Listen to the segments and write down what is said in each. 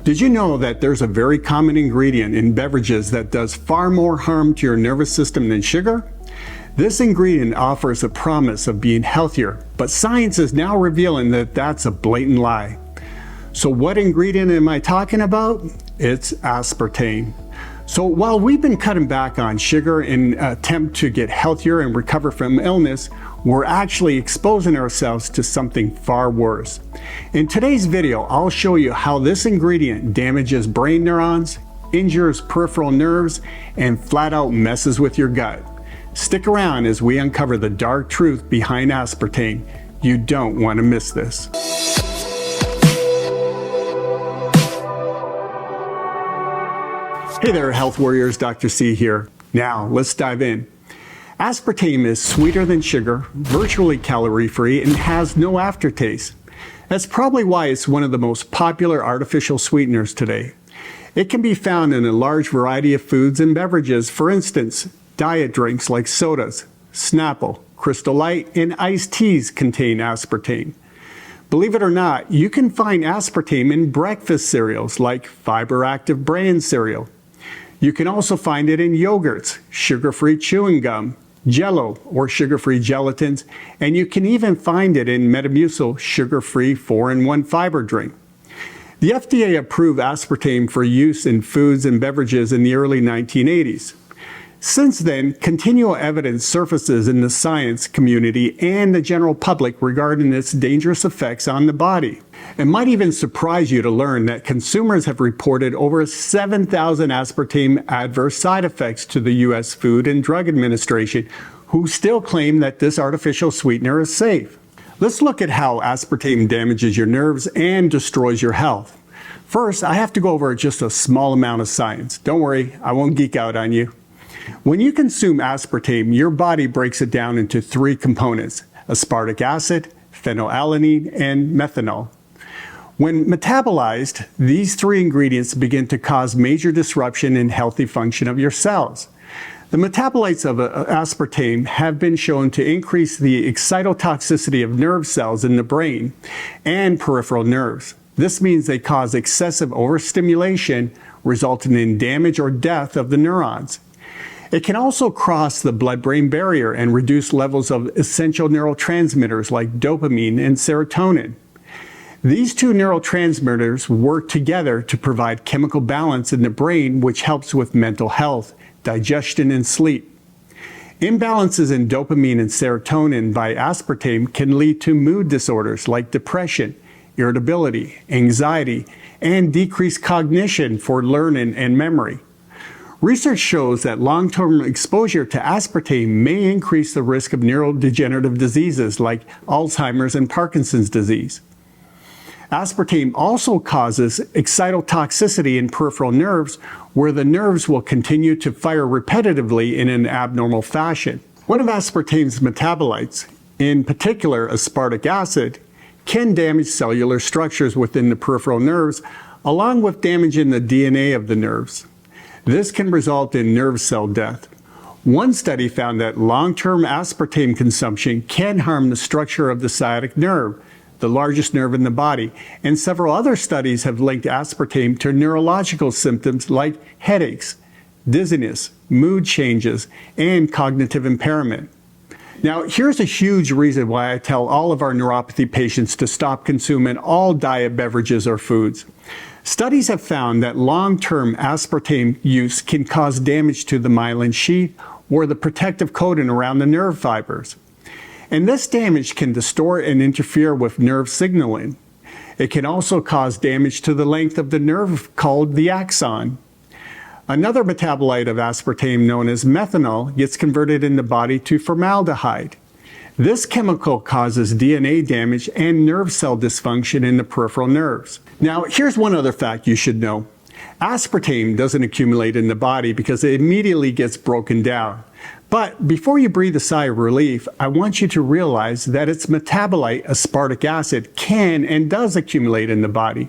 Did you know that there's a very common ingredient in beverages that does far more harm to your nervous system than sugar? This ingredient offers a promise of being healthier, but science is now revealing that that's a blatant lie. So what ingredient am I talking about? It's aspartame. So while we've been cutting back on sugar in an attempt to get healthier and recover from illness, we're actually exposing ourselves to something far worse. In today's video, I'll show you how this ingredient damages brain neurons, injures peripheral nerves, and flat out messes with your gut. Stick around as we uncover the dark truth behind aspartame. You don't want to miss this. Hey there, health warriors, Dr. C here. Now, let's dive in. Aspartame is sweeter than sugar, virtually calorie-free, and has no aftertaste. That's probably why it's one of the most popular artificial sweeteners today. It can be found in a large variety of foods and beverages. For instance, diet drinks like sodas, Snapple, Crystal Light, and iced teas contain aspartame. Believe it or not, you can find aspartame in breakfast cereals like Fiber Active brand cereal. You can also find it in yogurts, sugar-free chewing gum, Jell-O or sugar-free gelatins, and you can even find it in Metamucil sugar-free 4-in-1 fiber drink. The FDA approved aspartame for use in foods and beverages in the early 1980s. Since then, continual evidence surfaces in the science community and the general public regarding its dangerous effects on the body. It might even surprise you to learn that consumers have reported over 7,000 aspartame adverse side effects to the U.S. Food and Drug Administration, who still claim that this artificial sweetener is safe. Let's look at how aspartame damages your nerves and destroys your health. First, I have to go over just a small amount of science. Don't worry, I won't geek out on you. When you consume aspartame, your body breaks it down into three components: aspartic acid, phenylalanine, and methanol. When metabolized, these three ingredients begin to cause major disruption in healthy function of your cells. The metabolites of aspartame have been shown to increase the excitotoxicity of nerve cells in the brain and peripheral nerves. This means they cause excessive overstimulation, resulting in damage or death of the neurons. It can also cross the blood-brain barrier and reduce levels of essential neurotransmitters like dopamine and serotonin. These two neurotransmitters work together to provide chemical balance in the brain, which helps with mental health, digestion, and sleep. Imbalances in dopamine and serotonin by aspartame can lead to mood disorders like depression, irritability, anxiety, and decreased cognition for learning and memory. Research shows that long-term exposure to aspartame may increase the risk of neurodegenerative diseases like Alzheimer's and Parkinson's disease. Aspartame also causes excitotoxicity in peripheral nerves, where the nerves will continue to fire repetitively in an abnormal fashion. One of aspartame's metabolites, in particular aspartic acid, can damage cellular structures within the peripheral nerves, along with damaging the DNA of the nerves. This can result in nerve cell death. One study found that long-term aspartame consumption can harm the structure of the sciatic nerve, the largest nerve in the body, and several other studies have linked aspartame to neurological symptoms like headaches, dizziness, mood changes, and cognitive impairment. Now, here's a huge reason why I tell all of our neuropathy patients to stop consuming all diet beverages or foods. Studies have found that long-term aspartame use can cause damage to the myelin sheath or the protective coating around the nerve fibers. And this damage can distort and interfere with nerve signaling. It can also cause damage to the length of the nerve called the axon. Another metabolite of aspartame, known as methanol, gets converted in the body to formaldehyde. This chemical causes DNA damage and nerve cell dysfunction in the peripheral nerves. Now, here's one other fact you should know. Aspartame doesn't accumulate in the body because it immediately gets broken down. But before you breathe a sigh of relief, I want you to realize that its metabolite, aspartic acid, can and does accumulate in the body.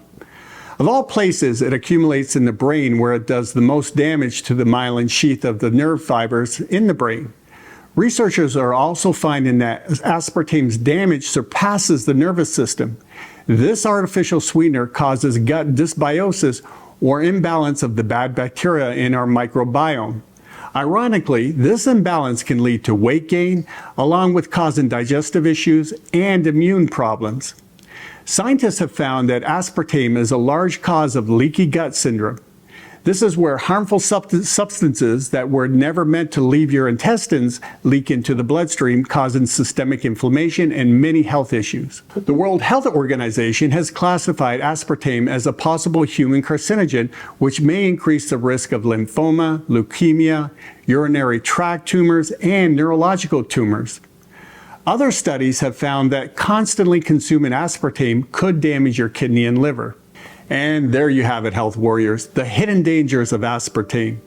Of all places, it accumulates in the brain, where it does the most damage to the myelin sheath of the nerve fibers in the brain. Researchers are also finding that aspartame's damage surpasses the nervous system. This artificial sweetener causes gut dysbiosis or imbalance of the bad bacteria in our microbiome. Ironically, this imbalance can lead to weight gain, along with causing digestive issues and immune problems. Scientists have found that aspartame is a large cause of leaky gut syndrome. This is where harmful substances that were never meant to leave your intestines leak into the bloodstream, causing systemic inflammation and many health issues. The World Health Organization has classified aspartame as a possible human carcinogen, which may increase the risk of lymphoma, leukemia, urinary tract tumors, and neurological tumors. Other studies have found that constantly consuming aspartame could damage your kidney and liver. And there you have it, health warriors, the hidden dangers of aspartame.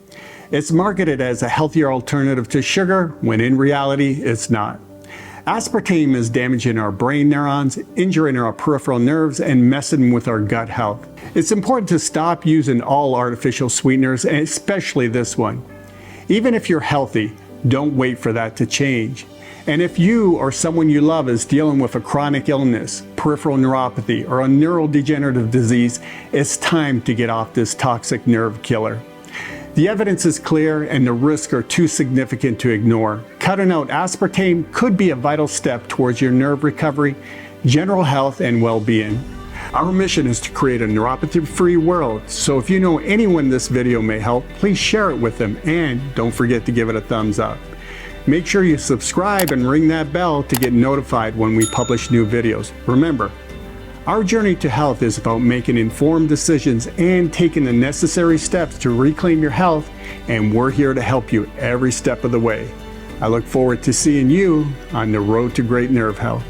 It's marketed as a healthier alternative to sugar, when in reality, it's not. Aspartame is damaging our brain neurons, injuring our peripheral nerves, and messing with our gut health. It's important to stop using all artificial sweeteners, and especially this one. Even if you're healthy, don't wait for that to change. And if you or someone you love is dealing with a chronic illness, peripheral neuropathy, or a neurodegenerative disease, it's time to get off this toxic nerve killer. The evidence is clear and the risks are too significant to ignore. Cutting out aspartame could be a vital step towards your nerve recovery, general health, and well-being. Our mission is to create a neuropathy-free world, so if you know anyone this video may help, please share it with them, and don't forget to give it a thumbs up. Make sure you subscribe and ring that bell to get notified when we publish new videos. Remember, our journey to health is about making informed decisions and taking the necessary steps to reclaim your health, and we're here to help you every step of the way. I look forward to seeing you on the road to great nerve health.